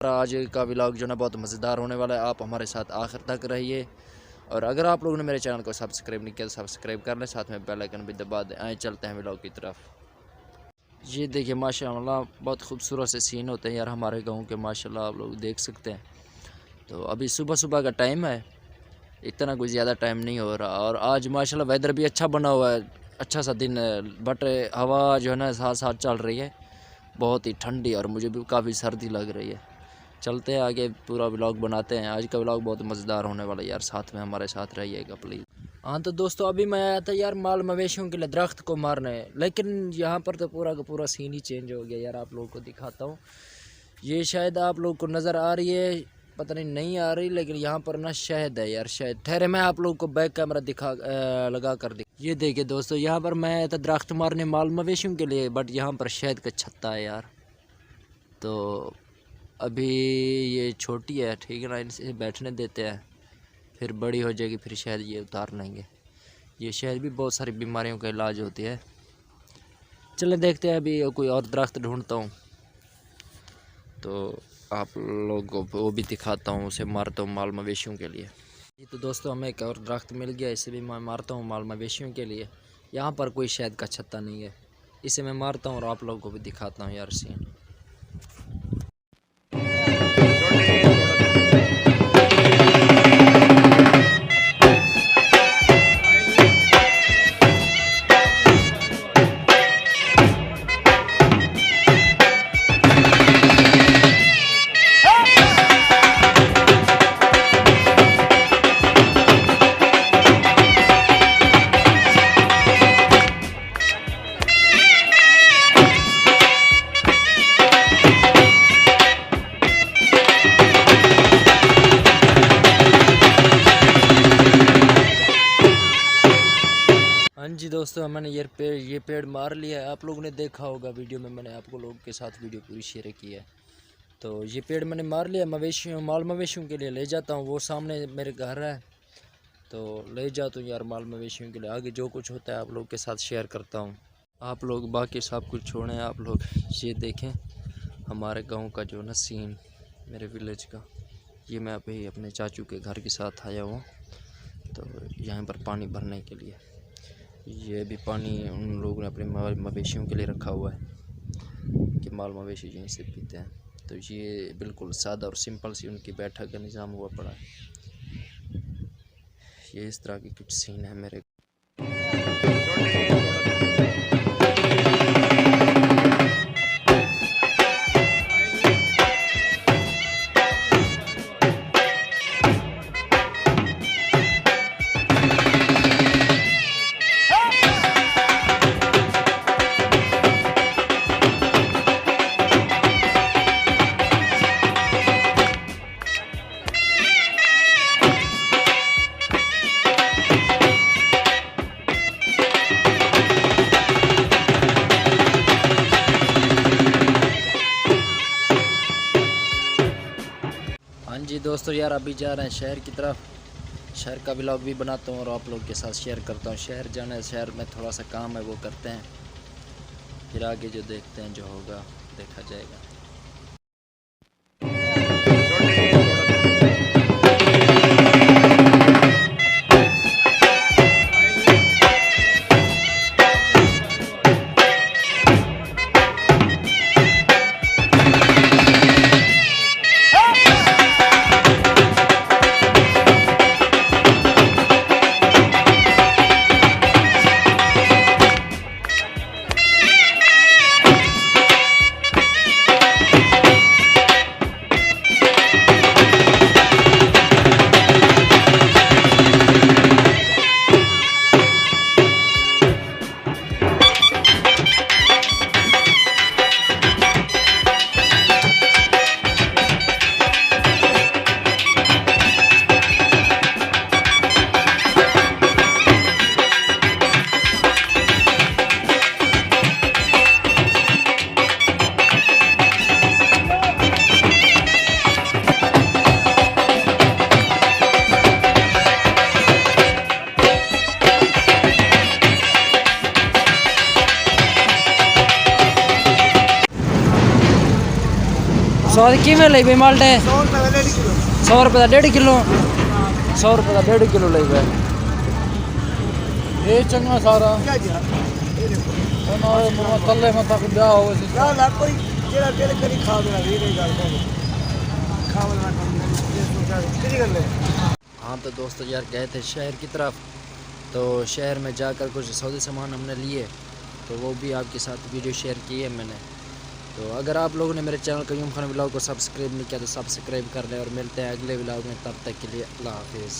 आज का व्लॉग जो है बहुत मज़ेदार होने वाला है। आप हमारे साथ आखिर तक रहिए और अगर आप लोगों ने मेरे चैनल को सब्सक्राइब नहीं किया तो सब्सक्राइब कर लें, साथ में बेल आइकन भी दबा दें। आए चलते हैं व्लॉग की तरफ। ये देखिए माशाल्लाह बहुत खूबसूरत से सीन होते हैं यार हमारे गाँव के, माशाल्लाह आप लोग देख सकते हैं। तो अभी सुबह सुबह का टाइम है, इतना कुछ ज़्यादा टाइम नहीं हो रहा और आज माशाल्लाह वेदर भी अच्छा बना हुआ है, अच्छा सा दिन है। बट हवा जो है ना साथ साथ चल रही है, बहुत ही ठंडी और मुझे भी काफ़ी सर्दी लग रही है। चलते हैं आगे, पूरा व्लॉग बनाते हैं। आज का व्लॉग बहुत मज़ेदार होने वाला है यार, साथ में हमारे साथ रहिएगा प्लीज़। हाँ तो दोस्तों अभी मैं आया था यार माल मवेशियों के लिए दरख्त को मारने, लेकिन यहाँ पर तो पूरा का पूरा सीन ही चेंज हो गया यार। आप लोगों को दिखाता हूँ, ये शायद आप लोगों को नज़र आ रही है, पता नहीं आ रही, लेकिन यहाँ पर ना शहद है यार, शहद। ठहरे मैं आप लोगों को बैक कैमरा लगा कर ये देखिए दोस्तों, यहाँ पर मैं आया था दरख्त मारने माल मवेशियों के लिए, बट यहाँ पर शहद का छत्ता है यार। तो अभी ये छोटी है, ठीक है ना, इनसे बैठने देते हैं, फिर बड़ी हो जाएगी फिर शहद ये उतार लेंगे। ये शहद भी बहुत सारी बीमारियों का इलाज होती है। चले देखते हैं, अभी कोई और दरख्त ढूंढता हूँ तो आप लोगों को वो भी दिखाता हूँ, उसे मारता हूँ माल मवेशियों के लिए। ये तो दोस्तों हमें एक और दरख्त मिल गया, इसे भी मैं मारता हूँ माल मवेशियों के लिए। यहाँ पर कोई शहद का छत्ता नहीं है, इसे मैं मारता हूँ और आप लोगों को भी दिखाता हूँ यार सीन। जी दोस्तों मैंने ये पेड़ मार लिया है। आप लोगों ने देखा होगा वीडियो में, मैंने आपको लोगों के साथ वीडियो पूरी शेयर की है। तो ये पेड़ मैंने मार लिया, माल मवेशियों के लिए ले जाता हूँ। वो सामने मेरे घर है तो ले जाता हूँ यार माल मवेशियों के लिए। आगे जो कुछ होता है आप लोगों के साथ शेयर करता हूँ। आप लोग बाकी सब कुछ छोड़ें, आप लोग ये देखें हमारे गाँव का जो ना सीन, मेरे विलेज का। ये मैं अभी अपने चाचू के घर के साथ आया हूँ, तो यहाँ पर पानी भरने के लिए। ये भी पानी उन लोगों ने अपने माल मवेशियों के लिए रखा हुआ है कि माल मवेशी यहीं से पीते हैं। तो ये बिल्कुल सादा और सिंपल सी उनकी बैठक का निज़ाम हुआ पड़ा है। ये इस तरह की कुछ सीन है मेरे। जी दोस्तों यार अभी जा रहे हैं शहर की तरफ। शहर का व्लॉग भी बनाता हूँ और आप लोग के साथ शेयर करता हूँ। शहर जाना है, शहर में थोड़ा सा काम है वो करते हैं, फिर आगे जो देखते हैं जो होगा देखा जाएगा। स्वाद किमें ले माल्टे 100 रुपए का 1.5 किलो 100 रुपए का 1.5 किलो 100 रुपए का 1.5 किलो ले ये चंगा सारा क्या जी ये देखो ना तले में तक ब्याह हो ना कोई जेड़ा दिल करी खा देना भी नहीं गल खा वाला कितनी कर ले। हाँ तो दोस्तों यार गए थे शहर की तरफ, तो शहर में जाकर कुछ सौदे सामान हमने लिए, तो वो भी आपके साथ वीडियो शेयर की है मैंने। तो अगर आप लोगों ने मेरे चैनल कयूम खान व्लॉग को सब्सक्राइब नहीं किया तो सब्सक्राइब कर लें, और मिलते हैं अगले व्लॉग में, तब तक के लिए अल्लाह हाफिज़।